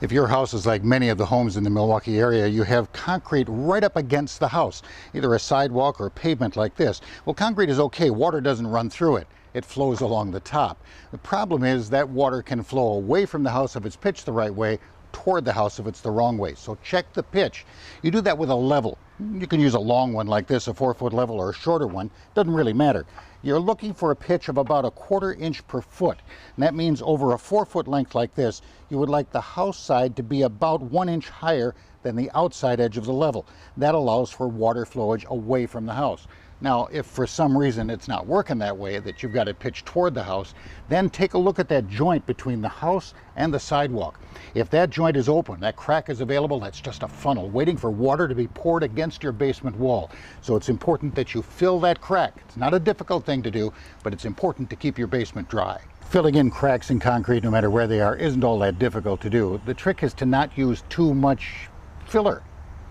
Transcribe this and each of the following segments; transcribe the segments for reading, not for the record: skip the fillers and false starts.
If your house is like many of the homes in the Milwaukee area, you have concrete right up against the house, either a sidewalk or pavement like this. Well, concrete is okay. Water doesn't run through it. It flows along the top. The problem is that water can flow away from the house if it's pitched the right way, toward the house if it's the wrong way. So check the pitch. You do that with a level. You can use a long one like this, a 4-foot level, or a shorter one. Doesn't really matter. You're looking for a pitch of about 1/4 inch per foot. And that means over a 4-foot length like this, you would like the house side to be about 1 inch higher than the outside edge of the level. That allows for water flowage away from the house. Now, if for some reason it's not working that way, that you've got it pitched toward the house, then take a look at that joint between the house and the sidewalk. If that joint is open, that crack is available, that's just a funnel waiting for water to be poured against your basement wall. So it's important that you fill that crack. It's not a difficult thing to do, but it's important to keep your basement dry. Filling in cracks in concrete, no matter where they are, isn't all that difficult to do. The trick is to not use too much filler.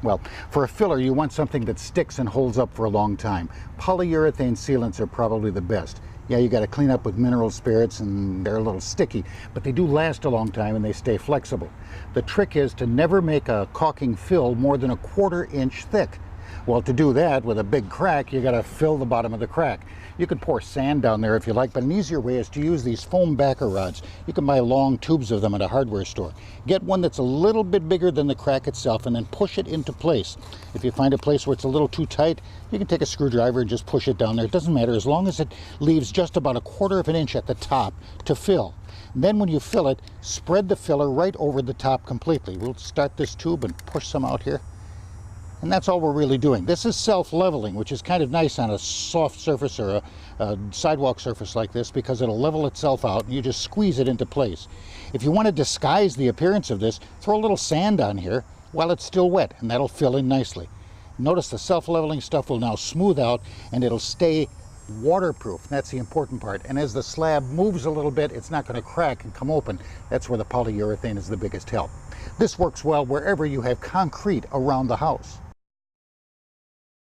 Well, for a filler, you want something that sticks and holds up for a long time. Polyurethane sealants are probably the best. Yeah, you got to clean up with mineral spirits and they're a little sticky, but they do last a long time and they stay flexible. The trick is to never make a caulking fill more than 1/4 inch thick. Well, to do that with a big crack, you got to fill the bottom of the crack. You can pour sand down there if you like, but an easier way is to use these foam backer rods. You can buy long tubes of them at a hardware store. Get one that's a little bit bigger than the crack itself and then push it into place. If you find a place where it's a little too tight, you can take a screwdriver and just push it down there. It doesn't matter, as long as it leaves just about 1/4 of an inch at the top to fill. And then when you fill it, spread the filler right over the top completely. We'll start this tube and push some out here. And that's all we're really doing. This is self-leveling, which is kind of nice on a soft surface or a sidewalk surface like this, because it'll level itself out and you just squeeze it into place. If you want to disguise the appearance of this, throw a little sand on here while it's still wet, and that'll fill in nicely. Notice the self-leveling stuff will now smooth out and it'll stay waterproof. That's the important part. And as the slab moves a little bit, it's not going to crack and come open. That's where the polyurethane is the biggest help. This works well wherever you have concrete around the house.